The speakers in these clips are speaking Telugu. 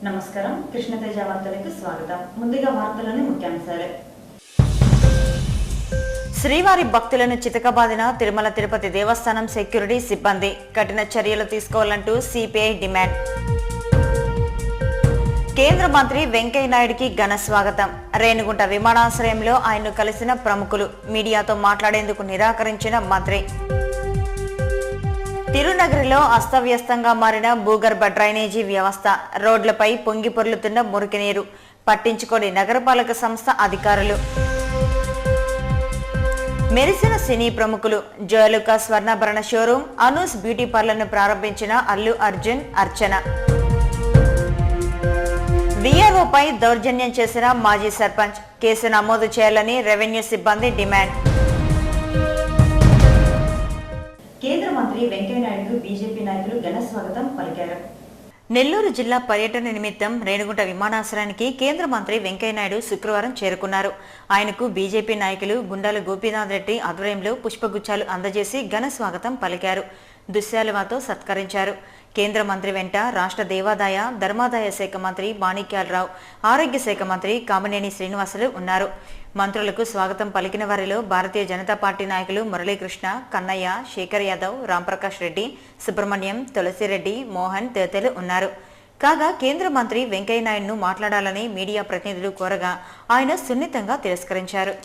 నమస్కారం కృష్ణతేజ వార్తలకు స్వాగతం. ముందుగా వార్తలోని ముఖ్యాంశాలు. శ్రీవారి భక్తులను చితకబాదిన తిరుమల తిరుపతి దేవస్థానం సెక్యూరిటీ సిబ్బంది కఠిన చర్యలు తీసుకోవాలంటూ సిపిఐ డిమాండ్. కేంద్ర మంత్రి వెంకయ్య నాయుడుకి ఘన స్వాగతం. రేణిగుంట విమానాశ్రయంలో ఆయన్ను కలిసిన ప్రముఖులు. మీడియాతో మాట్లాడేందుకు నిరాకరించిన మంత్రి. తిరునగరిలో అస్తవ్యస్తంగా మారిన భూగర్భ డ్రైనేజీ వ్యవస్థ. రోడ్లపై పొంగి పొర్లుతున్న మురికి నీరు. పట్టించుకోని నగరపాలక సంస్థ అధికారులు. మెరిసిన సినీ ప్రముఖులు. జయలుక స్వర్ణాభరణ షోరూం, అనూస్ బ్యూటీ పార్లర్ను ప్రారంభించిన అల్లు అర్జున్, అర్చన. వీఆర్ఓపై దౌర్జన్యం చేసిన మాజీ సర్పంచ్. కేసు నమోదు చేయాలని రెవెన్యూ సిబ్బంది డిమాండ్. కేంద్ర మంత్రి వెంకయ్య నాయుడుకు బీజేపీ నాయకులు ఘన స్వాగతం పలికారు. నెల్లూరు జిల్లా పర్యటన నిమిత్తం రేణిగుంట విమానాశ్రయానికి కేంద్ర మంత్రి వెంకయ్య నాయుడు శుక్రవారం చేరుకున్నారు. ఆయనకు బీజేపీ నాయకులు గుండాల గోపీనాథ్ రెడ్డి ఆధ్వర్యంలో పుష్పగుచ్చాలు అందజేసి ఘన స్వాగతం పలికారు. దుశ్శాలువాతో సత్కరించారు. కేంద్ర మంత్రి వెంట రాష్ట్ర దేవాదాయ ధర్మాదాయ శాఖ మంత్రి మాణిక్యాలరావు, ఆరోగ్య శాఖ మంత్రి కామినేని శ్రీనివాసులు ఉన్నారు. మంత్రులకు స్వాగతం పలికిన వారిలో భారతీయ జనతా పార్టీ నాయకులు మురళీకృష్ణ, కన్నయ్య, శేఖర్ యాదవ్, రాంప్రకాష్ రెడ్డి, సుబ్రహ్మణ్యం, తులసిరెడ్డి, మోహన్ తదితరులు ఉన్నారు. కాగా కేంద్ర మంత్రి వెంకయ్య నాయుడును మాట్లాడాలని మీడియా ప్రతినిధులు కోరగా ఆయన సున్నితంగా తిరస్కరించారు.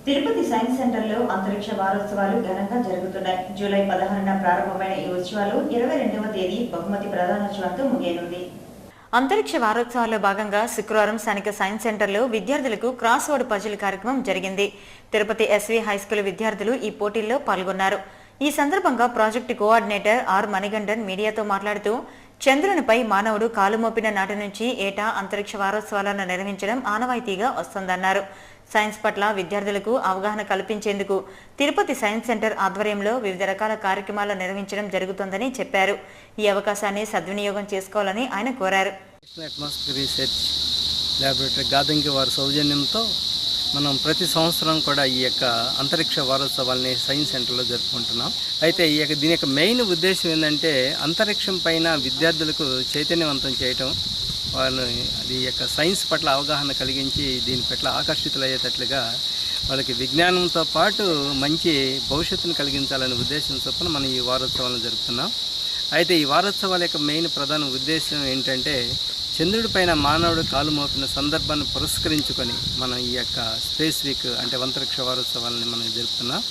తిరుపతి సైన్స్ సెంటర్లో అంతరిక్ష వారోత్సవాలు ఘనంగా జరుగుతున్నాయి. జూలై 16న ప్రారంభమైన ఈ ఉత్సవాలు 22వ తేదీ బహుమతి ప్రదానోత్సవంతో ముగియనుంది. అంతరిక్ష వారోత్సవాల్లో భాగంగా శుక్రవారం స్థానిక సైన్స్ సెంటర్లో విద్యార్థులకు క్రాస్ వర్డ్ పజిల్ కార్యక్రమం జరిగింది. తిరుపతి ఎస్వి హైస్కూల్ విద్యార్థులు ఈ పోటీల్లో పాల్గొన్నారు. ఈ సందర్భంగా ప్రాజెక్టు కోఆర్డినేటర్ ఆర్ మణిగండన్ మీడియాతో మాట్లాడుతూ, చంద్రునిపై మానవుడు కాలు మోపిన నాటి నుంచి ఏటా అంతరిక్ష వారోత్సవాలను నిర్వహించడం ఆనవాయితీగా వస్తోందన్నారు. సైన్స్ పట్ల విద్యార్థులకు అవగాహన కల్పించేందుకు తిరుపతి సైన్స్ సెంటర్ ఆధ్వర్యంలో వివిధ రకాల కార్యక్రమాలు నిర్వహించడం జరుగుతోందని చెప్పారు. ఈ అవకాశాన్ని సద్వినియోగం చేసుకోవాలని ఆయన కోరారు. అట్మాస్ఫియర్ రీసెర్చ్ ల్యాబొరేటరీ గాదంకి వారి సౌజన్యంతో మనం ప్రతి సంవత్సరం కూడా ఈ యొక్క అంతరిక్ష వారోత్సవాల్ని సైన్స్ సెంటర్లో జరుపుకుంటున్నాం. అయితే దీని యొక్క మెయిన్ ఉద్దేశం ఏంటంటే అంతరిక్షం పైన విద్యార్థులకు చైతన్యవంతం చేయటం, వాళ్ళని అది యొక్క సైన్స్ పట్ల అవగాహన కలిగించి దీని పట్ల ఆకర్షితులయ్యేటట్లుగా వాళ్ళకి విజ్ఞానంతో పాటు మంచి భవిష్యత్తును కలిగించాలనే ఉద్దేశం చొప్పున మనం ఈ వారోత్సవాలను జరుపుతున్నాం. అయితే ఈ వారోత్సవాల యొక్క మెయిన్ ప్రధాన ఉద్దేశం ఏంటంటే చంద్రుడి పైన మానవుడు కాలు మోపిన సందర్భాన్ని పురస్కరించుకొని మనం ఈ యొక్క స్పేస్ వీక్ అంటే అంతరిక్ష వారోత్సవాలని మనం జరుపుతున్నాం.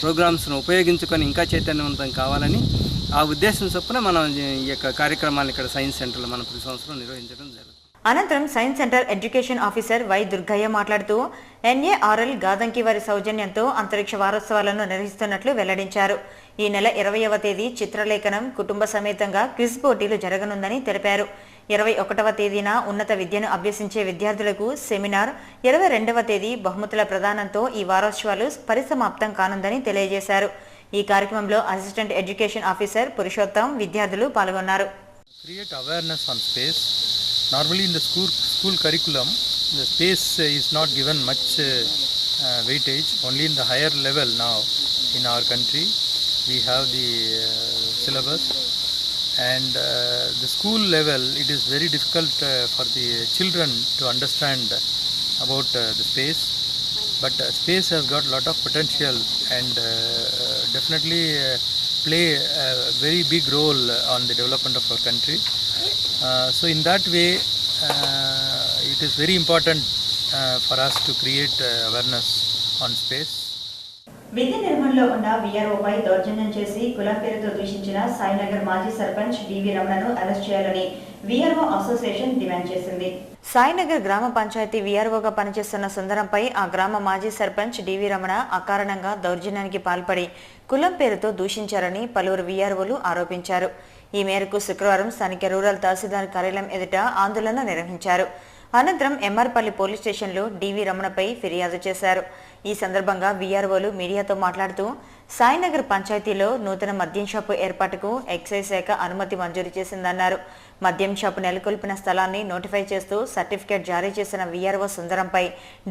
ప్రోగ్రామ్స్ను ఉపయోగించుకొని ఇంకా చైతన్యవంతం కావాలని ఆ ఉద్దేశం చొప్పున మనం ఈ యొక్క కార్యక్రమాలను ఇక్కడ సైన్స్ సెంటర్లో మనం ప్రతి సంవత్సరం నిర్వహించడం జరుగుతుంది. అనంతరం science centre education officer Y Durgaiah మాట్లాడుతూ, ఎన్ఏఆర్ఎల్ గాదంకి వారి సౌజన్యంతో అంతరిక్ష వారోత్సవాలను నిర్వహిస్తున్నట్లు వెల్లడించారు. ఈ నెల 20వ తేదీ చిత్రలేఖనం, కుటుంబ సమేతంగా క్విజ్ పోటీలు జరగనుందని తెలిపారు. 21వ తేదీన ఉన్నత విద్యను అభ్యసించే విద్యార్థులకు సెమినార్, 22వ తేదీ బహుమతుల ప్రదానంతో ఈ వారోత్సవాలు పరిసమాప్తం కానుందని తెలియజేశారు. ఈ కార్యక్రమంలో అసిస్టెంట్ ఎడ్యుకేషన్ ఆఫీసర్ పురుషోత్తం, విద్యార్థులు పాల్గొన్నారు. Create awareness on space. Normally in the school curriculum, the space is not given much weightage. Only in the higher level now in our country we have the syllabus, and the school level it is very difficult for the children to understand about the space. But space has got a lot of potential and definitely play a very big role on the development of our country. So in that way it is very important for us to create awareness on space. విద్య నిర్మాణంలో ఉన్న వీఆర్ఓపై దౌర్జన్యం చేసి కులం పేరుతో దూషించిన సాయినగర్ మాజీ సర్పంచ్ డివి రమణను అరెస్ట్ చేయాలని వీఆర్ఓ అసోసియేషన్ డిమాండ్ చేసింది. సాయినగర్ గ్రామ పంచాయతీ వీఆర్ఓగా పనిచేస్తున్న సుందరంపై ఆ గ్రామ మాజీ సర్పంచ్ డివి రమణ అకారణంగా దౌర్జన్యానికి పాల్పడి కులం పేరుతో దూషించారని పలువురు వీఆర్ఓలు ఆరోపించారు. ఈ మేరకు శుక్రవారం స్థానిక రూరల్ తహసీల్దార్ కార్యాలయం ఎదుట ఆందోళన నిర్వహించారు. అనంతరం ఎంఆర్పల్లి పోలీస్ స్టేషన్లో డివి రమణపై ఫిర్యాదు చేశారు. ఈ సందర్భంగా వీఆర్ఓలు మీడియాతో మాట్లాడుతూ, సాయినగర్ పంచాయతీలో నూతన మద్యం షాపు ఏర్పాటుకు ఎక్సైజ్ శాఖ అనుమతి మంజూరు చేసిందన్నారు. మద్యం షాపు నెలకొల్పిన స్థలాన్ని నోటిఫై చేస్తూ సర్టిఫికేట్ జారీ చేసిన వీఆర్ఓ సుందరంపై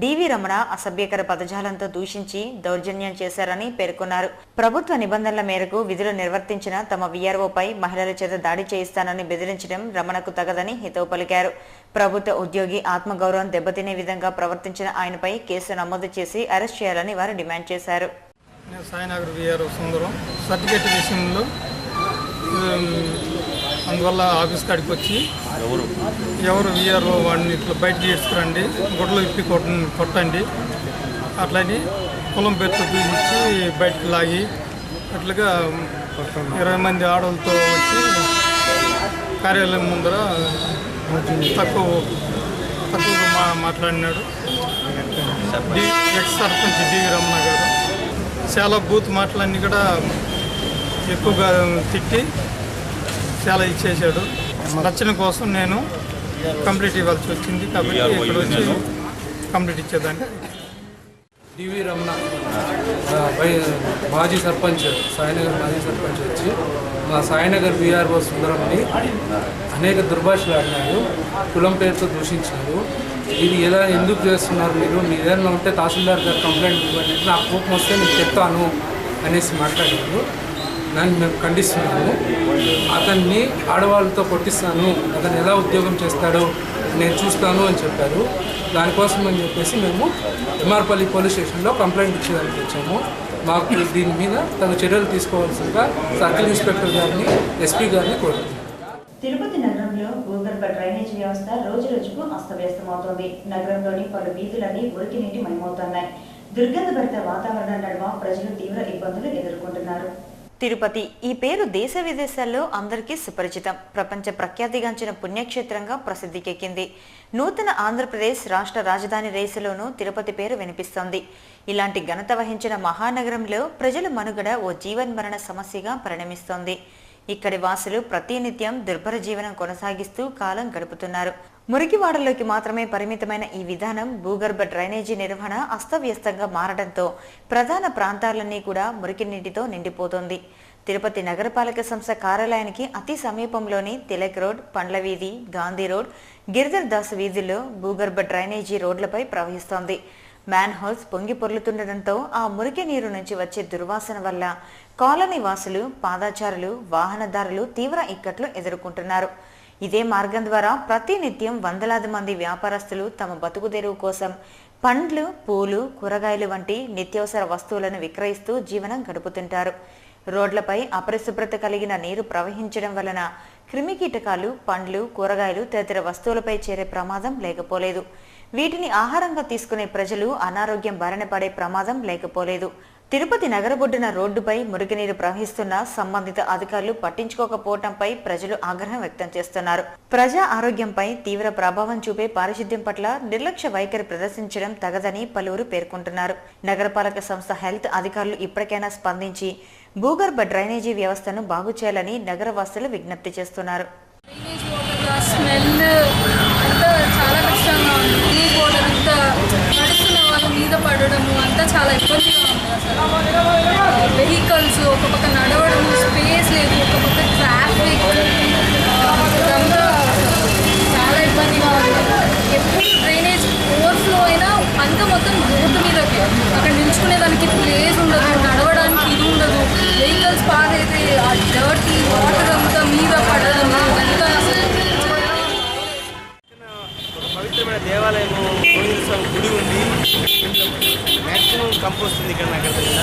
డివి రమణ అసభ్యకర పదజాలంతో దూషించి దౌర్జన్యం చేశారని పేర్కొన్నారు. ప్రభుత్వ నిబంధనల మేరకు విధులు నిర్వర్తించిన తమ వీఆర్ఓపై మహిళల చేత దాడి చేయిస్తానని బెదిరించడం రమణకు తగదని హితవు పలికారు. ప్రభుత్వ ఉద్యోగి ఆత్మగౌరవం దెబ్బతినే విధంగా ప్రవర్తించిన ఆయనపై కేసు నమోదు చేసి అరెస్ట్ చేయాలని వారు డిమాండ్ చేశారు. సాయినగర్ వీఆర్ఓ సుందరం సర్టిఫికేట్ విషయంలో అందువల్ల ఆఫీస్ కాడికి వచ్చి ఎవరు వీఆర్ఓ వాడిని ఇట్లా బయటకు తీసుకురండి, గుడ్లు ఇప్పి కొట్టండి అట్లని కులం పేరుతో తీసి బయటకు లాగి అట్లుగా 20 మంది ఆడవాళ్ళతో వచ్చి కార్యాలయం ముందర తక్కువగా మాట్లాడినాడు. ఎక్స్ సర్పంచ్ డివి రమణ గారు చాలా బూత్ మాటలన్నీ కూడా ఎక్కువగా తిట్టి చాలా ఇచ్చేసాడు. రచన కోసం నేను కంప్లీట్ ఇవ్వాల్సి వచ్చింది కాబట్టి ఇక్కడ వచ్చి కంప్లీట్ ఇచ్చేదాన్ని. డివి రమణ మాజీ సర్పంచ్, సాయినగర్ మాజీ సర్పంచ్ వచ్చి మా సాయినగర్ వీఆర్ఓ సుందరంని అనేక దుర్భాషలు ఆడినాడు, కులం పేరుతో దూషించారు. ఇది ఎలా ఎందుకు చేస్తున్నారు మీరు ఏదైనా ఉంటే తహసీల్దార్ గారు కంప్లైంట్ ఇవ్వండి, నాకు కోపం వస్తే నేను చెప్తాను అనేసి మాట్లాడారు. దాన్ని మేము ఖండిస్తున్నాము. అతన్ని ఆడవాళ్ళతో కొట్టిస్తాను, అతను ఎలా ఉద్యోగం చేస్తాడో నేను చూస్తాను అని చెప్పారు. దానికోసం అని చెప్పేసి మేము ఎంఆర్పల్లి పోలీస్ స్టేషన్లో కంప్లైంట్ ఇచ్చేదానికి వచ్చాము. మాకు దీని మీద తగు చర్యలు తీసుకోవాల్సిందిగా సర్కిల్ ఇన్స్పెక్టర్ గారిని, ఎస్పీ గారిని కోరుతున్నాం. తిరుపతి నగరంలో భూగర్భ డ్రైనేజ్ వ్యవస్థ రోజు రోజుకు అస్తవ్యస్తమవుతోంది. నగరంలోని పలు వీధులన్నీ మురికి నీటి మయమవుతున్నాయి. దుర్గంధభరిత వాతావరణం నడుమ ప్రజలు తీవ్ర ఇబ్బందులు ఎదుర్కొంటున్నారు. తిరుపతి ఈ పేరు దేశ విదేశాల్లో అందరికీ సుపరిచితం. ప్రపంచ ప్రఖ్యాతిగాంచిన పుణ్యక్షేత్రంగా ప్రసిద్ధికెక్కింది. నూతన ఆంధ్రప్రదేశ్ రాష్ట్ర రాజధాని రేసులోనూ తిరుపతి పేరు వినిపిస్తోంది. ఇలాంటి ఘనత వహించిన మహానగరంలో ప్రజల మనుగడ ఓ జీవన్మరణ సమస్యగా పరిణమిస్తోంది. ఇక్కడి వాసులు ప్రతినిత్యం దుర్భర జీవనం కొనసాగిస్తూ కాలం గడుపుతున్నారు. మురికివాడల్లోకి మాత్రమే పరిమితమైన ఈ విధానం భూగర్భ డ్రైనేజీ నిర్వహణ అస్తవ్యస్తంగా మారడంతో ప్రధాన ప్రాంతాలన్నీ కూడా మురికి నీటితో నిండిపోతోంది. తిరుపతి నగరపాలక సంస్థ కార్యాలయానికి అతి సమీపంలోని తిలక్ రోడ్, పండ్ల వీధి, గాంధీ రోడ్, గిరిధర్ దాస్ వీధుల్లో భూగర్భ డ్రైనేజీ రోడ్లపై ప్రవహిస్తోంది. మ్యాన్ హోల్స్ పొంగి పొర్లుతుండటంతో ఆ మురికి నీరు నుంచి వచ్చే దుర్వాసన వల్ల కాలనీ వాసులు, పాదాచారులు, వాహనదారులు తీవ్ర ఇక్కట్లు ఎదుర్కొంటున్నారు. ఇదే మార్గం ద్వారా ప్రతినిత్యం వందలాది మంది వ్యాపారస్తులు తమ బతుకుదెరువు కోసం పండ్లు, పూలు, కూరగాయలు వంటి నిత్యావసర వస్తువులను విక్రయిస్తూ జీవనం గడుపుతుంటారు. రోడ్లపై అపరిశుభ్రత కలిగిన నీరు ప్రవహించడం వలన క్రిమికీటకాలు పండ్లు, కూరగాయలు తదితర వస్తువులపై చేరే ప్రమాదం లేకపోలేదు. వీటిని ఆహారంగా తీసుకునే ప్రజలు అనారోగ్యం బారిన పడే ప్రమాదం లేకపోలేదు. తిరుపతి నగరబొడ్డున రోడ్డుపై మురుగునీరు ప్రవహిస్తున్న సంబంధిత అధికారులు పట్టించుకోకపోవడంపై ప్రజలు ఆగ్రహం వ్యక్తం చేస్తున్నారు. ప్రజా ఆరోగ్యంపై తీవ్ర ప్రభావం చూపే పారిశుద్ధ్యం పట్ల నిర్లక్ష్య వైఖరి ప్రదర్శించడం తగదని పలువురు పేర్కొంటున్నారు. నగరపాలక సంస్థ హెల్త్ అధికారులు ఇప్పటికైనా స్పందించి భూగర్భ డ్రైనేజీ వ్యవస్థను బాగు చేయాలని నగరవాసులు విజ్ఞప్తి చేస్తున్నారు. చాలా కష్టంగా ఉంది. డ్రైనేజ్ వాటర్ అంతా నడుస్తున్న వాళ్ళ మీద పడడము అంతా చాలా ఇబ్బందిగా ఉంది. అసలు వెహికల్స్ ఒక పక్క నడవడము, స్పేస్ లేదు, ఒక పక్క ట్రాఫిక్, ఇదంతా చాలా ఇబ్బందిగా ఉంది. ఎప్పుడు డ్రైనేజ్ ఓవర్ఫ్లో అయినా అంతా మొత్తం రోడ్డు మీదకి, అక్కడ నిల్చుకునేదానికి ప్లేస్ ఉండదు, నడవడానికి ఇది ఉండదు. వెహికల్స్ పాస్ అయితే ఆ డర్టీ వాటర్ అంతా మీద పడడం అంతా పవిత్రమైన దేవాలయం గోవింద స్వామి గుడి ఉంది. మ్యాక్సిమం కంపోస్ట్ ఉంది ఇక్కడ నాకు తెలిసిన.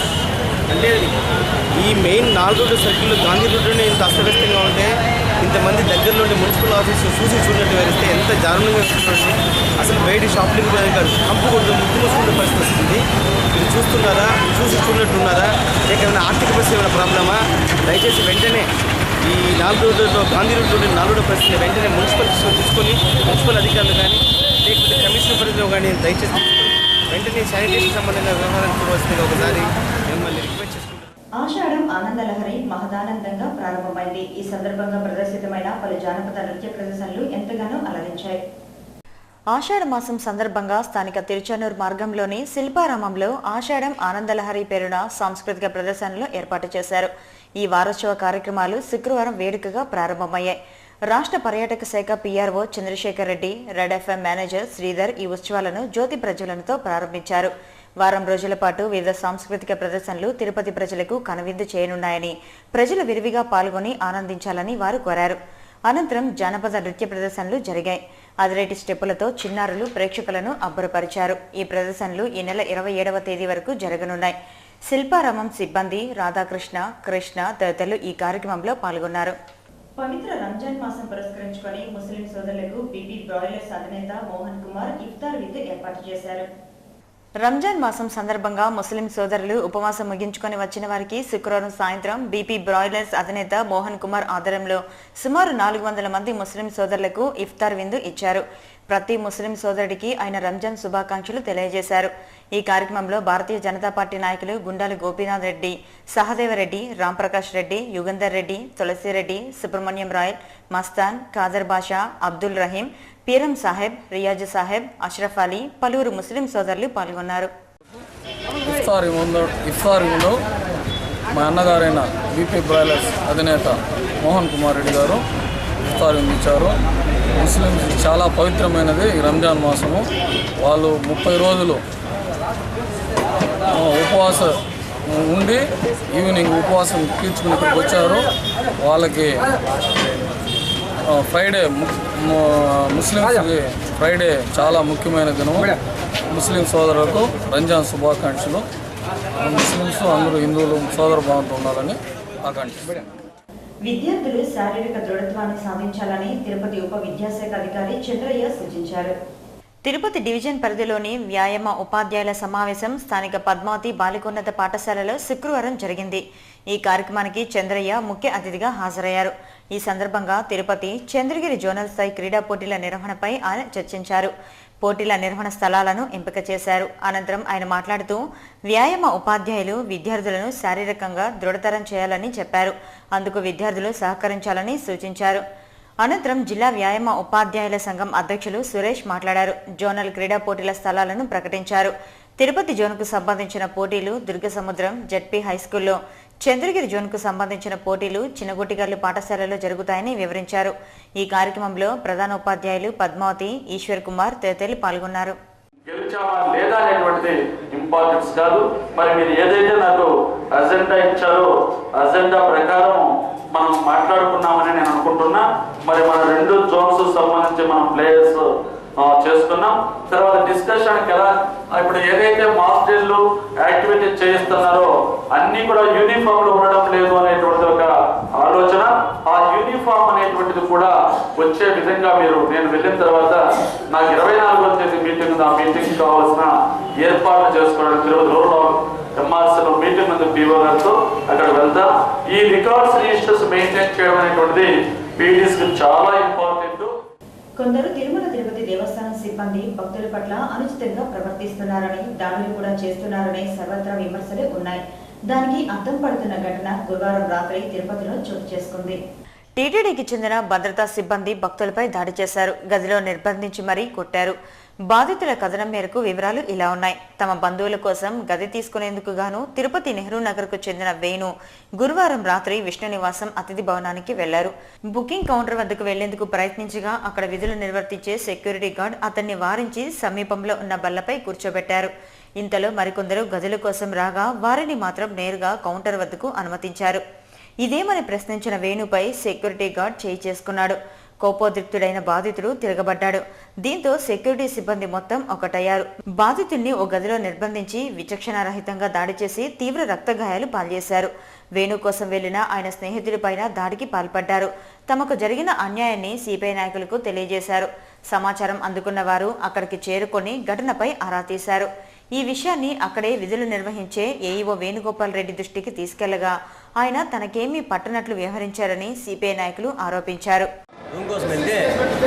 అంటే ఈ మెయిన్ 4 రోడ్డు సర్కిల్ గాంధీ రోడ్డునే ఇంత అస్తవ్యస్తంగా ఉంటే ఇంతమంది దగ్గరలో ఉండే మున్సిపల్ ఆఫీస్ చూసినట్టు వేస్తే ఎంత దారుణంగా వస్తుంది. అసలు బయట షాపింగ్ కూడా కాదు, కంపు కొట్టు ముక్కు మూసుకుంటే పరిస్థితి వస్తుంది. మీరు చూస్తున్నారా, చూస్తున్నట్టున్నారా, లేకపోతే ఆర్థిక పరిస్థితి ఏమైనా ప్రాబ్లమా? దయచేసి వెంటనే ఈ 4 రోడ్లలో గాంధీ రోడ్డు 4 రోడ్డు పరిస్థితిని వెంటనే మున్సిపల్ తీసుకొని మున్సిపల్ అధికారులు కానీ లేకపోతే కమిషనర్ పరిధిలో కానీ దయచేసి వెంటనే శానిటేషన్ సంబంధంగా వ్యవహారం చూడవలసిందిగా ఒకసారి మిమ్మల్ని రిక్వెస్ట్ చేసుకుంటున్నాను. ఆషాఢం ఆనందలహరి మహదానందంగా ప్రారంభమైంది. ఈ సందర్భంగా ప్రదర్శితమైన పలు జానపద నృత్య ప్రదర్శనలు ఎంతగానో అలరించాయి. ఆషాఢ మాసం సందర్భంగా స్థానిక తిరుచానూరు మార్గంలోని శిల్పారామంలో ఆషాఢం ఆనందలహరి పేరున సాంస్కృతిక ప్రదర్శనలు ఏర్పాటు చేశారు. ఈ వారోత్సవ కార్యక్రమాలు శుక్రవారం వేడుకగా ప్రారంభమయ్యాయి. రాష్ట్ర పర్యాటక శాఖ PRO Chandrasekhar Reddy, red FM manager Sridhar ఈ ఉత్సవాలను జ్యోతి ప్రజ్వలనతో ప్రారంభించారు. వారం రోజుల పాటు వివిధ సాంస్కృతిక ప్రదర్శనలు తిరుపతి ప్రజలకు కనువిందు చేయనున్నాయని, ప్రజలు విరివిగా పాల్గొని ఆనందించాలని వారు కోరారు. అనంతరం జానపద నృత్య ప్రదర్శనలు జరిగాయి. అదిరేటి స్టెప్పులతో చిన్నారులు ప్రేక్షకులను అబ్బురపరిచారు. ఈ ప్రదర్శనలు ఈ నెల 27వ తేదీ వరకు జరగనున్నాయి. శిల్పారామం సిబ్బంది, రాధాకృష్ణ, కృష్ణ తదితరులు ఈ కార్యక్రమంలో పాల్గొన్నారు. పవిత్ర రంజాన్ మాసం పురస్కరించుకొని ముస్లిం సోదరులకు బీపీ బ్రాయిలర్స్ అధినేత మోహన్ కుమార్ ఇఫ్తార్ విందు ఏర్పాటు చేశారు. రంజాన్ మాసం సందర్భంగా ముస్లిం సోదరులు ఉపవాసం ముగించుకొని వచ్చిన వారికి శుక్రవారం సాయంత్రం బీపీ బ్రాయిలర్స్ అధినేత మోహన్ కుమార్ ఆధ్వర్యంలో సుమారు 400 మంది ముస్లిం సోదరులకు ఇఫ్తార్ విందు ఇచ్చారు. ప్రతి ముస్లిం సోదరుడికి ఆయన రంజాన్ శుభాకాంక్షలు తెలియజేశారు. ఈ కార్యక్రమంలో భారతీయ జనతా పార్టీ నాయకులు గుండాల గోపీనాథ్ రెడ్డి, సహదేవరెడ్డి, రాంప్రకాష్ రెడ్డి, యుగంధర్ రెడ్డి, తులసిరెడ్డి, సుబ్రహ్మణ్యం రాయల్, మస్తాన్, ఖాదర్ బాషా, అబ్దుల్ రహీం, పీరం సాహెబ్, రియాజ్ సాహెబ్, అష్రఫ్ అలీ, పలువురు ముస్లిం సోదరులు పాల్గొన్నారు. ఇఫ్తార్లో మా అన్నగారైన బీపీ బ్రాయిలర్స్ అధినేత మోహన్ కుమార్ రెడ్డి గారు ఇఫ్తార్ ఇచ్చారు. ముస్లింస్ చాలా పవిత్రమైనది ఈ రంజాన్ మాసము. వాళ్ళు 30 రోజులు ఉపవాస ఉండి ఈవినింగ్ ఉపవాసం తీర్చుకుని ఇక్కడికి వచ్చారు. వాళ్ళకి ఫ్రైడే ముస్లింస్కి ఫ్రైడే చాలా ముఖ్యమైన దినం. ముస్లిం సోదరులకు రంజాన్ శుభాకాంక్షలు. ముస్లింస్ అందరూ హిందువులు సోదర భావంతో ఉండాలని ఆకాంక్షిస్తారు. విద్యార్థులు శారీరక దృఢత్వాన్ని సాధించాలని తిరుపతి ఉప విద్యాశాఖ అధికారి చంద్రయ్య సూచించారు. తిరుపతి డివిజన్ పరిధిలోని వ్యాయామ ఉపాధ్యాయుల సమావేశం స్థానిక పద్మావతి బాలికోన్నత పాఠశాలలో శుక్రవారం జరిగింది. ఈ కార్యక్రమానికి చంద్రయ్య ముఖ్య అతిథిగా హాజరయ్యారు. ఈ సందర్భంగా తిరుపతి చంద్రగిరి జోనల్ స్థాయి క్రీడా పోటీల నిర్వహణపై ఆయన చర్చించారు. పోటీల నిర్వహణ స్థలాలను ఎంపిక చేశారు. అనంతరం ఆయన మాట్లాడుతూ వ్యాయామ ఉపాధ్యాయులు విద్యార్థులను శారీరకంగా దృఢతరం చేయాలని చెప్పారు. అందుకు విద్యార్థులు సహకరించాలని సూచించారు. అనంతరం జిల్లా వ్యాయామ ఉపాధ్యాయుల సంఘం అధ్యక్షులు సురేష్ మాట్లాడారు. జోనల్ క్రీడా పోటీల స్థలాలను ప్రకటించారు. తిరుపతి జోన్కు సంబంధించిన పోటీలు దుర్గసముద్రం జెడ్పీ హైస్కూల్లో, చంద్రగిరి జోన్కు సంబంధించిన పోటీలు చిన్నగొట్టిగర్లు పాఠశాలలో జరుగుతాయని వివరించారు. ఈ కార్యక్రమంలో ప్రధాన ఉపాధ్యాయులు పద్మావతి, ఈశ్వర్ కుమార్ తదితరులు పాల్గొన్నారు. గెలిచామా లేదా అనేటువంటిది ఇంపార్టెన్స్ కాదు. మరి మీరు ఏదైతే నాకు అజెండా ఇచ్చారో అజెండా ప్రకారం మనం మాట్లాడుకున్నామని నేను అనుకుంటున్నా. మరి మన 2 జోన్స్ సంబంధించి మనం ప్లేయర్స్ చేసుకున్నాం. తర్వాత డిస్కషన్కి ఎలా ఇప్పుడు ఏదైతే మాస్ డ్రిల్ యాక్టివిటీస్ చేయిస్తున్నారో అన్నీ కూడా యూనిఫామ్లో ఉండడం లేదు అనేటువంటి ఒక ఆలోచన. ఆ యూనిఫామ్ అనేటువంటిది కూడా వచ్చే విధంగా నేను వెళ్ళిన తర్వాత నాకు 24వ తేదీ మీటింగ్ ఉంది. ఆ మీటింగ్ కావాల్సిన ఏర్పాట్లు చేసుకోవడానికి తిరుపతి రూరల్ ఎంఆర్సీలో మీటింగ్ ఉంది పీఓ గారితో. అక్కడ వెళ్తాం. ఈ రికార్డ్స్ రిజిస్టర్స్ మెయింటైన్ చేయడం అనేటువంటిది పీడీస్కి చాలా ఇంపార్టెంట్. కొందరు తిరుమల తిరుపతి దేవస్థానం సిబ్బంది భక్తుల పట్ల అనుచితంగా ప్రవర్తిస్తున్నారని, దాడులు కూడా చేస్తున్నారని సర్వత్రా విమర్శలు ఉన్నాయి. దానికి అద్దం పడుతున్న ఘటన గురువారం రాత్రి తిరుపతిలో చోటు చేసుకుంది. టీటీడీకి చెందిన భద్రతా సిబ్బంది భక్తులపై దాడి చేశారు. గదిలో నిర్బంధించి మరీ కొట్టారు. బాధితుల కథనం మేరకు వివరాలు ఇలా ఉన్నాయి. తమ బంధువుల కోసం గది తీసుకునేందుకు గాను తిరుపతి నెహ్రూ నగర్కు చెందిన వేణు గురువారం రాత్రి విష్ణు నివాసం అతిథి భవనానికి వెళ్లారు. బుకింగ్ కౌంటర్ వద్దకు వెళ్లేందుకు ప్రయత్నించగా అక్కడ విధులు నిర్వర్తించే సెక్యూరిటీ గార్డ్ అతన్ని వారించి సమీపంలో ఉన్న బల్లపై కూర్చోబెట్టారు. ఇంతలో మరికొందరు గదుల కోసం రాగా వారిని మాత్రం నేరుగా కౌంటర్ వద్దకు అనుమతించారు. ఇదేమని ప్రశ్నించిన వేణుపై సెక్యూరిటీ గార్డ్ చేయి చేసుకున్నాడు. కోపోద్రిక్తుడైన బాధితుడు తిరగబడ్డాడు. దీంతో సెక్యూరిటీ సిబ్బంది మొత్తం ఒకటయ్యారు. బాధితుడిని ఓ గదిలో నిర్బంధించి విచక్షణారహితంగా దాడి చేసి తీవ్ర రక్తగాయాలు పాల్చేశారు. వేణు కోసం వెళ్లిన ఆయన స్నేహితుడిపైన దాడికి పాల్పడ్డారు. తమకు జరిగిన అన్యాయాన్ని సిపిఐ నాయకులకు తెలియజేశారు. సమాచారం అందుకున్న వారు అక్కడికి చేరుకొని ఘటనపై ఆరా తీశారు. ఈ విషయాన్ని అక్కడే విధులు నిర్వహించే ఏఈఓ వేణుగోపాల్ రెడ్డి దృష్టికి తీసుకెళ్లగా ఆయన తనకేమీ పట్టనట్లు వ్యవహరించారని సిపిఐ నాయకులు ఆరోపించారు. రూమ్ కోసం వెళ్తే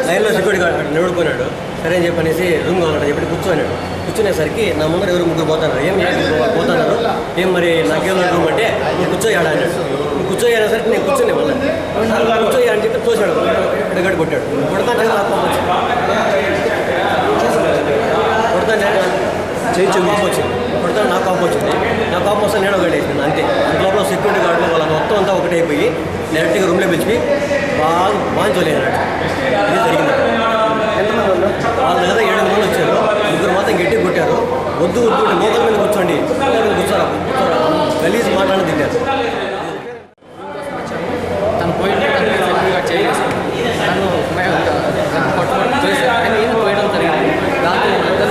లైన్లో సెక్యూరిటీ గార్డ్ నిలబడుకున్నాడు. సరే అని చెప్పనేసి రూమ్ కావాలంటే చెప్పి కూర్చోన్నాడు. కూర్చునేసరికి నా ముందర ఎవరు 3 పోతున్నారు. ఏం పోతున్నారు, ఏం మరి నాకేం రూమ్ అంటే కూర్చోయాడా అన్నాడు. కూర్చోయాడా సరికి నేను కూర్చొని మళ్ళీ కూర్చోయా అని చెప్పి తోసాడు. గడ్డ కొట్టాడు. కొడతానే చేయించి కోపం వచ్చింది. కొడతాను నాకు కోపం వచ్చింది. నా కోపం వస్తే నేను గడ్డ వేసింది అంతే. అంతలోపల సెక్యూరిటీ గార్డులు వాళ్ళ మొత్తం అంతా ఒకటైపోయి డైరెక్ట్గా రూమ్లో పిలిచి బాగా బాంచోలేదు. ఇది జరిగింది. వాళ్ళ దగ్గర 7 మంది వచ్చారు, 3 మాత్రం గట్టిగా కొట్టారు. వద్దు మోకల మీద కూర్చోండి, కూర్చోరా గలీజ్ మాట్లాడి తిన్నారు. తను పోయిన పోయడం జరిగింది. రాత్రి అందరూ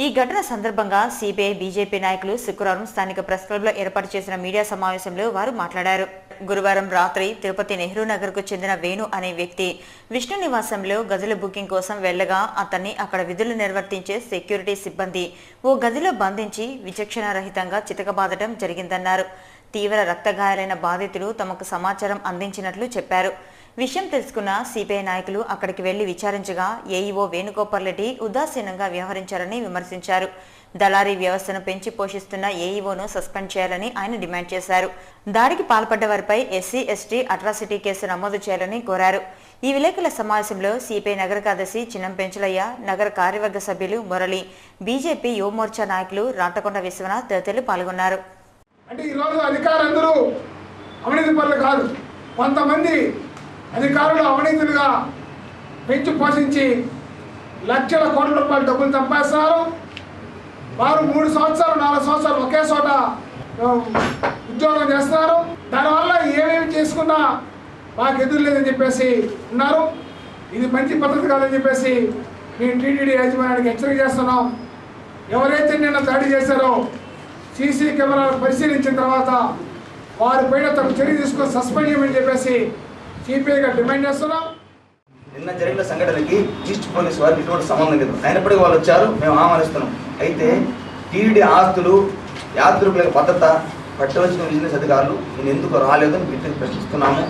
ఈ ఘటన సందర్భంగా సిపిఐ బీజేపీ నాయకులు శుక్రవారం స్థానిక ప్రెస్ క్లబ్లో ఏర్పాటు చేసిన మీడియా సమావేశంలో వారు మాట్లాడారు. గురువారం రాత్రి తిరుపతి నెహ్రూ నగర్ కు చెందిన వేణు అనే వ్యక్తి విష్ణు నివాసంలో గదుల బుకింగ్ కోసం వెళ్లగా అతన్ని అక్కడ విధులు నిర్వర్తించే సెక్యూరిటీ సిబ్బంది ఓ గదిలో బంధించి విచక్షణారహితంగా చితకబాదటం జరిగిందన్నారు. తీవ్ర రక్తగాయాలైన బాధితులు తమకు సమాచారం అందించినట్లు చెప్పారు. విషయం తెలుసుకున్న సిపిఐ నాయకులు అక్కడికి వెళ్లి విచారించగా ఏఈఓ వేణుగోపాల్ రెడ్డి ఉదాసీనంగా వ్యవహరించారని విమర్శించారు. దళారీ వ్యవస్థను పెంచి పోషిస్తున్న ఏఈఓను సస్పెండ్ చేయాలని ఆయన డిమాండ్ చేశారు. దాడికి పాల్పడ్డ వారిపై ఎస్సీ ఎస్టీ అట్రాసిటీ కేసు నమోదు చేయాలని కోరారు. ఈ విలేకరుల సమావేశంలో సిపిఐ నగర కార్యదర్శి చిన్నం పెంచలయ్య, నగర కార్యవర్గ సభ్యులు మురళి, బీజేపీ యువమోర్చా నాయకులు రాటకొండ విశ్వనాథ్ తదితరులు పాల్గొన్నారు. అంటే ఈరోజు అధికారులందరూ అవినీతి పనులు కాదు, కొంతమంది అధికారులు అవినీతులుగా పెంచి పోషించి లక్షల కోట్ల రూపాయల డబ్బులు సంపాదిస్తున్నారు. వారు 3 సంవత్సరాలు 4 సంవత్సరాలు ఒకే చోట ఉద్యోగం చేస్తున్నారు. దానివల్ల ఏమేమి చేసుకున్నా మాకు ఎదురు లేదని చెప్పేసి ఉన్నారు. ఇది మంచి పద్ధతి కాదని చెప్పేసి మేము టీటీడీ యాజమాన్యానికి హెచ్చరిక చేస్తున్నాం. ఎవరైతే నిన్న దాడి చేశారో సీసీ కెమెరాలు పరిశీలించిన తర్వాత వారిపైన తమ చర్య తీసుకొని సస్పెండ్ చేయమని చెప్పేసి సిపిఐగా డిమాండ్ చేస్తున్నాం. నిన్న జరిగిన సంఘటనకి ఈస్ట్ పోలీస్ వారికి ఎటువంటి సంబంధం లేదు. అయినప్పటికీ వాళ్ళు వచ్చారు, మేము ఆహ్వానిస్తున్నాం. అయితే టీడీ ఆస్తులు, యాత్రికుల భద్రత పట్టవలసిన బిజినెస్ అధికారులు నేను ఎందుకు రాలేదని వీటిని ప్రశ్నిస్తున్నాము.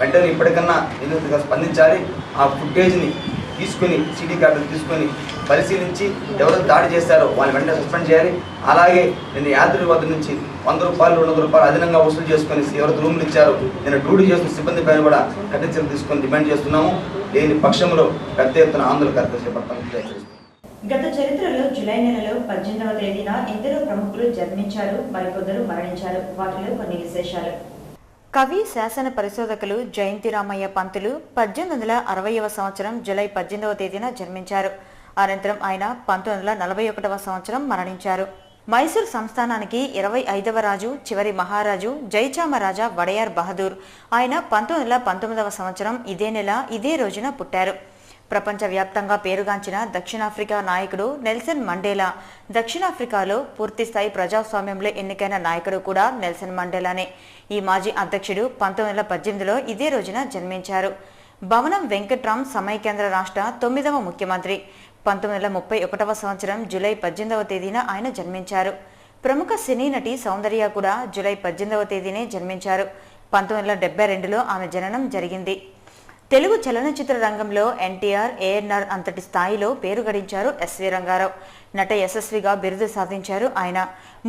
వెంటనే ఇప్పటికన్నా ఎందుకు స్పందించాలి. ఆ ఫుటేజ్ని తీసుకుని సిటీ కార్డులు తీసుకొని పరిశీలించి ఎవరు దాడి చేశారో వాళ్ళు వెంటనే సస్పెండ్ చేయాలి. అలాగే నేను యాత్రికుల వద్ద నుంచి 100 రూపాయలు 200 రూపాయలు అదనంగా వసూలు చేసుకొని ఎవరైతే రూములు ఇచ్చారో నేను డ్యూటీ చేసిన సిబ్బంది పైన కూడా కఠిన చర్యలు తీసుకొని డిమాండ్ చేస్తున్నాము. లేని పక్షంలో పెద్ద ఎత్తున ఆందోళన కార్యక్రమం చేపడతామని. గత చరిత్రలో జూలై నెలలో 18వ తేదీన ఎందరో ప్రముఖులు జన్మించారు, మరికొందరు మరణించారు. వాటిలో కొన్ని విశేషాలు. కవి, శాసన పరిశోధకులు జయంతి రామయ్య పంతులు 1860వ సంవత్సరం జూలై 18వ తేదీన జన్మించారు. అనంతరం ఆయన 1941వ సంవత్సరం మరణించారు. మైసూర్ సంస్థానానికి 25వ రాజు, చివరి మహారాజు జయచామరాజా వడయార్ బహదూర్ ఆయన 1919వ సంవత్సరం ఇదే నెల ఇదే రోజున పుట్టారు. ప్రపంచవ్యాప్తంగా పేరుగాంచిన దక్షిణాఫ్రికా నాయకుడు నెల్సన్ మండేలా దక్షిణాఫ్రికాలో పూర్తిస్థాయి ప్రజాస్వామ్యంలో ఎన్నికైన నాయకుడు కూడా నెల్సన్ మండేలానే. ఈ మాజీ అధ్యక్షుడు 1918లో ఇదే రోజున జన్మించారు. భవనం వెంకట్రామ్ సమైకేంద్ర రాష్ట్ర 9వ ముఖ్యమంత్రి. 1931వ సంవత్సరం జూలై 18వ తేదీన ఆయన జన్మించారు. ప్రముఖ సినీ నటి సౌందర్య కూడా జూలై 18వ తేదీనే జన్మించారు. 1972లో ఆమె జననం జరిగింది. తెలుగు చలనచిత్ర రంగంలో ఎన్టీఆర్, ఏఎన్ఆర్ అంతటి స్థాయిలో పేరు గడించారు ఎస్వి రంగారావు. నట యశస్విగా బిరుదు సాధించారు ఆయన.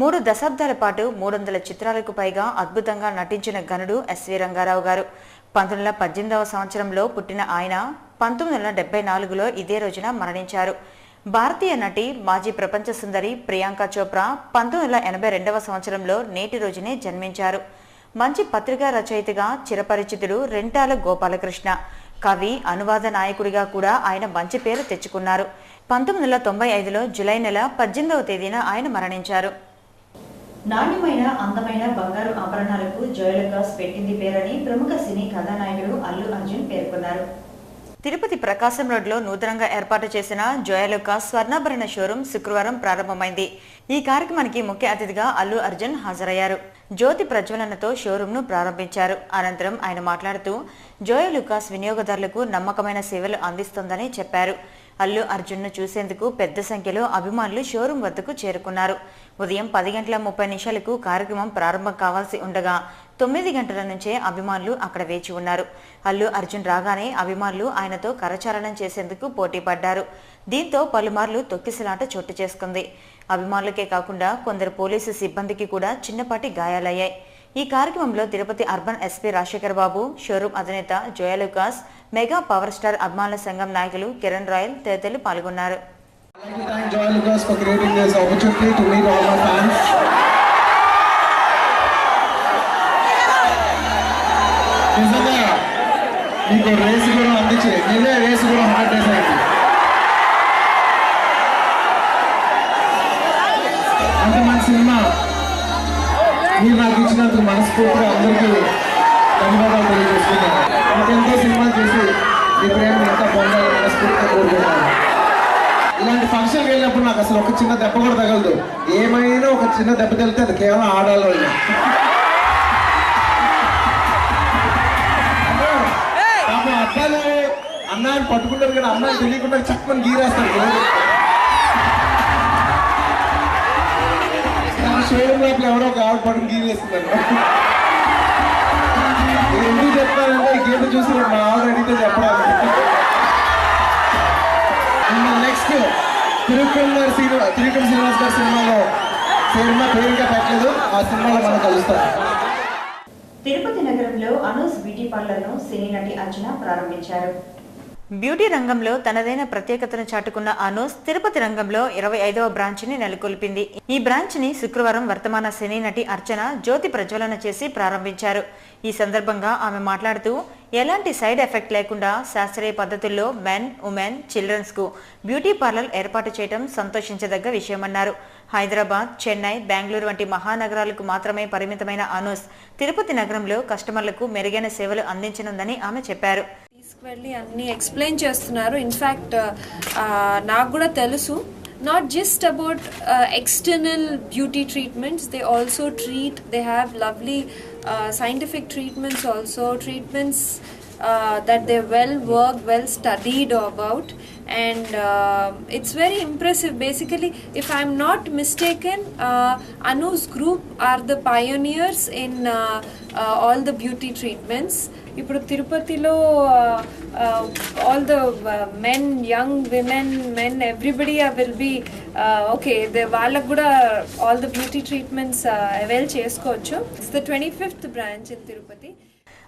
3 దశాబ్దాల పాటు 300 చిత్రాలకు పైగా అద్భుతంగా నటించిన ఘనుడు ఎస్వి రంగారావు గారు. 1918వ సంవత్సరంలో పుట్టిన ఆయన 1974లో ఇదే రోజున మరణించారు. భారతీయ నటి, మాజీ ప్రపంచ సుందరి ప్రియాంక చోప్రా 1982వ సంవత్సరంలో నేటి రోజునే జన్మించారు. మంచి పత్రికా రచయితగా చిరపరిచితుడు రెంటాల గోపాలకృష్ణ. కవి, అనువాద నాయకుడిగా కూడా ఆయన మంచి పేరు తెచ్చుకున్నారు. 1995లో జూలై నెల 18వ తేదీన ఆయన మరణించారు. నాణ్యమైన, అందమైన బంగారు ఆభరణాలకు జోయలుకాస్ పెట్టింది పేరని ప్రముఖ సినీ కథానాయకుడు అల్లు అర్జున్ పేర్కొన్నారు. తిరుపతి ప్రకాశం రోడ్లో నూతనంగా ఏర్పాటు చేసిన జోయలుకాస్ స్వర్ణాభరణ షోరూం శుక్రవారం ప్రారంభమైంది. ఈ కార్యక్రమానికి ముఖ్య అతిథిగా అల్లు అర్జున్ హాజరయ్యారు. జ్యోతి ప్రజ్వలనతో షోరూంను ప్రారంభించారు. అనంతరం ఆయన మాట్లాడుతూ జోయలుకాస్ వినియోగదారులకు నమ్మకమైన సేవలు అందిస్తోందని చెప్పారు. అల్లు అర్జున్ను చూసేందుకు పెద్ద సంఖ్యలో అభిమానులు షోరూం వద్దకు చేరుకున్నారు. ఉదయం 10:30 కార్యక్రమం ప్రారంభం కావాల్సి ఉండగా 9 గంటల నుంచే అభిమానులు అక్కడ వేచి ఉన్నారు. అల్లు అర్జున్ రాగానే అభిమానులు ఆయనతో కరచాలనం చేసేందుకు పోటీ పడ్డారు. దీంతో పలుమార్లు తొక్కిసలాట చోటు చేసుకుంది. అభిమానులకే కాకుండా కొందరు పోలీసు సిబ్బందికి కూడా చిన్నపాటి గాయాలయ్యాయి. ఈ కార్యక్రమంలో తిరుపతి అర్బన్ ఎస్పీ రాజశేఖర్ బాబు, షోరూం అధినేత జోయలుకాస్, మెగా పవర్ స్టార్ అభిమానుల సంఘం నాయకులు కిరణ్ రాయల్ తదితరులు పాల్గొన్నారు. మీకు రేసు కూడా అందించి నిజే రేసు కూడా 100 days అయింది. అంత మంచి సినిమా మీరు నాకు ఇచ్చినందుకు మనస్ఫూర్తిగా అందరికీ ధన్యవాదాలు తెలియజేస్తున్నాను. ఇంకెంతో సినిమాలు చేసి మీ ప్రేమ ఎంత పొందాలని మనస్ఫూర్తిగా కోరుకుంటున్నాను. ఇలాంటి ఫంక్షన్కి వెళ్ళినప్పుడు నాకు అసలు ఒక చిన్న దెబ్బ కూడా తగలదు. ఏమైనా ఒక చిన్న దెబ్బ తగిలితే అది కేవలం ఆడాలి. పాపం అబ్బాయిలు అన్నాన్ని పట్టుకుంటారు కానీ అమ్మాయిలు తెలియకుండా చక్కని గీరేస్తారు. షోరూమ్ లోపల ఎవరో ఒక ఆవిడ పట్టుకుని గీరేస్తున్నారు. ఎందుకు చెప్తానంటే ఈ గీత చూసి మా ఆవిడ అడిగితే చెప్పాలి. నెక్స్ట్ తిరుపతి శ్రీనివాస్ గారి సినిమాలో సినిమా పేరుగా పెట్టలేదు. ఆ సినిమాలో మనం కలుస్తాం. తిరుపతి నగరంలో అనూస్ బ్యూటీ పార్లర్ను సినీ నటి అర్చన ప్రారంభించారు. బ్యూటీ రంగంలో తనదైన ప్రత్యేకతను చాటుకున్న అనూస్ తిరుపతి రంగంలో 25వ బ్రాంచ్ని నెలకొల్పింది. ఈ బ్రాంచ్ని శుక్రవారం వర్తమాన సినీ నటి అర్చన జ్యోతి ప్రజ్వలన చేసి ప్రారంభించారు. ఈ సందర్భంగా ఆమె మాట్లాడుతూ ఎలాంటి సైడ్ ఎఫెక్ట్ లేకుండా శాస్త్రీయ పద్ధతుల్లో మెన్, ఉమెన్, చిల్డ్రన్స్ కు బ్యూటీ పార్లర్ ఏర్పాటు చేయడం సంతోషించదగ్గ విషయమన్నారు. హైదరాబాద్, చెన్నై, బెంగళూరు వంటి మహానగరాలకు మాత్రమే పరిమితమైన అనూస్ తిరుపతి నగరంలో కస్టమర్లకు మెరుగైన సేవలు అందించనుందని ఆమె చెప్పారు. తీసుకువెళ్ళి అన్ని ఎక్స్ప్లెయిన్ చేస్తున్నారు. ఇన్ఫ్యాక్ట్ నాకు కూడా తెలుసు, not just about external beauty treatments, they also treat, they have lovely scientific treatments also, treatments that they well worked, well studied about, and it's very impressive. Basically, if I'm not mistaken, Anu's group are the pioneers in all the beauty treatments. ఇప్పుడు తిరుపతిలో all the men, young women, men, everybody will be okay, వాళ్ళకు కూడా all the beauty treatments avail చేసుకోవచ్చు. It's the 25th branch in Tirupati.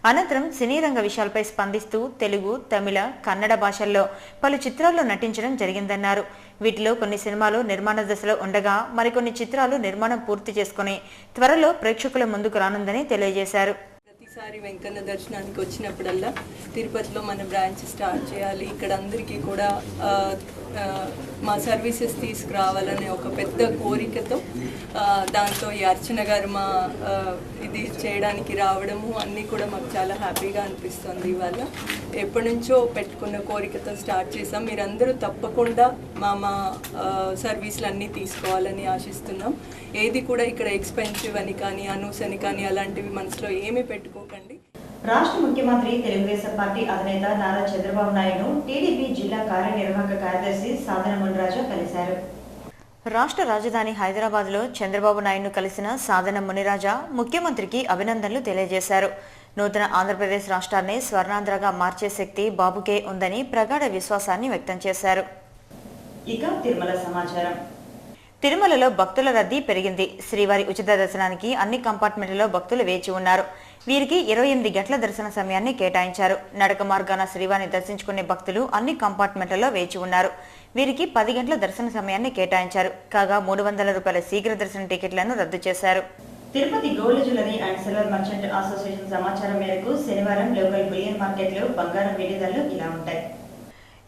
అనంతరం సినీ రంగ విషయాలపై స్పందిస్తూ తెలుగు, తమిళ, కన్నడ భాషల్లో పలు చిత్రాల్లో నటించడం జరిగిందన్నారు. వీటిలో కొన్ని సినిమాలు నిర్మాణ దశలో ఉండగా మరికొన్ని చిత్రాలు నిర్మాణం పూర్తి చేసుకుని త్వరలో ప్రేక్షకుల ముందుకు రానుందని తెలియజేశారు. ప్రతిసారి వెంకన్న దర్శనానికి వచ్చినప్పుడల్లా తిరుపతిలో మన బ్రాంచ్ స్టార్ట్ చేయాలి, ఇక్కడ అందరికీ కూడా మా సర్వీసెస్ తీసుకురావాలనే ఒక పెద్ద కోరికతో దాంతో ఈ అర్చన గారు మా ఇది చేయడానికి రావడము అన్నీ కూడా మాకు చాలా హ్యాపీగా అనిపిస్తుంది. ఇవాళ ఎప్పటి నుంచో పెట్టుకున్న కోరికతో స్టార్ట్ చేసాం. మీరందరూ తప్పకుండా మా సర్వీసులు అన్నీ తీసుకోవాలని ఆశిస్తున్నాం. ఏది కూడా ఇక్కడ ఎక్స్పెన్సివ్ అని కానీ, అనూస్ అని కానీ అలాంటివి మనసులో ఏమీ పెట్టుకోకండి. రాష్ట్ర ముఖ్యమంత్రి తెలుగుదేశం పార్టీ అధినేత నారా చంద్రబాబు నాయుడు టీడీపీ జిల్లా కార్యనిర్వాహక కార్యదర్శి సాధన మునిరాజా కలిశారు. రాష్ట్ర రాజధాని హైదరాబాద్ లో చంద్రబాబు నాయుడును కలిసిన సాధన మునిరాజా ముఖ్యమంత్రికి అభినందనలు తెలియజేశారు. నూతన ఆంధ్రప్రదేశ్ రాష్ట్రాన్ని స్వర్ణాంధ్రగా మార్చే శక్తి బాబుకే ఉందని ప్రగాఢ విశ్వాసాన్ని వ్యక్తం చేశారు. ఇక తిరుమల సమాచారం. తిరుమలలో భక్తుల రద్దీ పెరిగింది. శ్రీవారి ఉచిత దర్శనానికి అన్ని కంపార్ట్మెంట్లలో భక్తులు వేచి ఉన్నారు. వీరికి 28 గంటల దర్శన సమయాన్ని కేటాయించారు. నడక మార్గాన శ్రీవారిని దర్శించుకునే భక్తులు అన్ని కంపార్ట్మెంట్లలో వేచి ఉన్నారు. వీరికి 10 గంటల దర్శన సమయాన్ని కేటాయించారు. కాగా 300 రూపాయల శీఘ్ర దర్శన టికెట్లను రద్దు చేశారు. Tirupati gold jewellery and silver merchant association సమాచారం మేరకు శనివారం లోకల్ బులియన్ మార్కెట్లో బంగారం వెండి ధరలు ఇలా ఉంటాయి.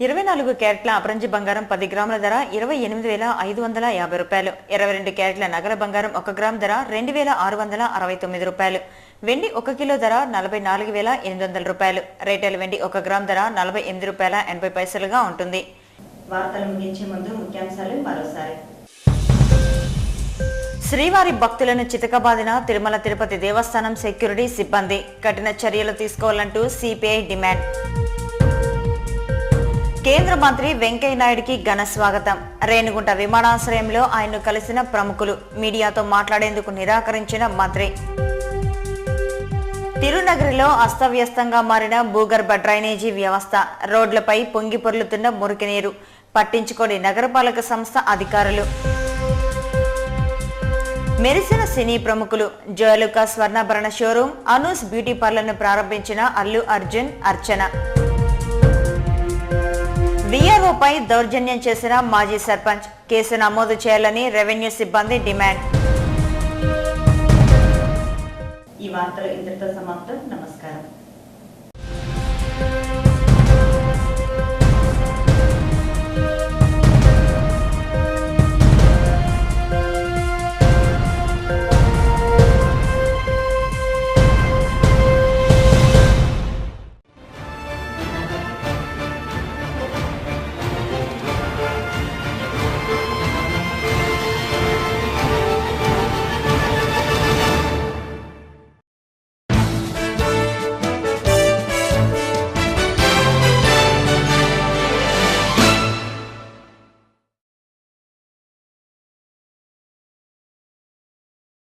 24 క్యారెట్ల అపరంజి బంగారం 10 గ్రాముల ధర 28,550 రూపాయలు. 22 క్యారెట్ల నగల బంగారం 1 గ్రామ్ ధర 2,669 రూపాయలు. వెండి 1 కిలో ధర 44,800 రూపాయలు. రేటైల్ వెండి 1 గ్రామ్ ధర 48.80 ఉంటుంది. వార్తలు ముగించే ముందు ముఖ్యాంశాలు మరోసారి. శ్రీవారి భక్తులను చితకబాదిన తిరుమల తిరుపతి దేవస్థానం సెక్యూరిటీ సిబ్బంది. కఠిన చర్యలు తీసుకోవాలంటూ సిపిఐ డిమాండ్. కేంద్ర మంత్రి వెంకయ్యనాయుడికి ఘన స్వాగతం. రేణిగుంట విమానాశ్రయంలో ఆయన్ను కలిసిన ప్రముఖులు. మీడియాతో మాట్లాడేందుకు నిరాకరించిన మంత్రి. తిరునగరిలో అస్తవ్యస్తంగా మారిన భూగర్భ డ్రైనేజీ వ్యవస్థ. రోడ్లపై పొంగి పొర్లుతున్న మురికి నీరు. పట్టించుకోని నగరపాలక సంస్థ అధికారులు. మెరిసిన సినీ ప్రముఖులు. జోయలుకా స్వర్ణాభరణ షోరూం, అనూస్ బ్యూటీ పార్లర్ను ప్రారంభించిన అల్లు అర్జున్, అర్చన. వీఆర్ఓపై దౌర్జన్యం చేసిన మాజీ సర్పంచ్. కేసు నమోదు చేయాలని రెవెన్యూ సిబ్బంది డిమాండ్. ఈ వార్తలు ఇంతటితో సమాప్తం.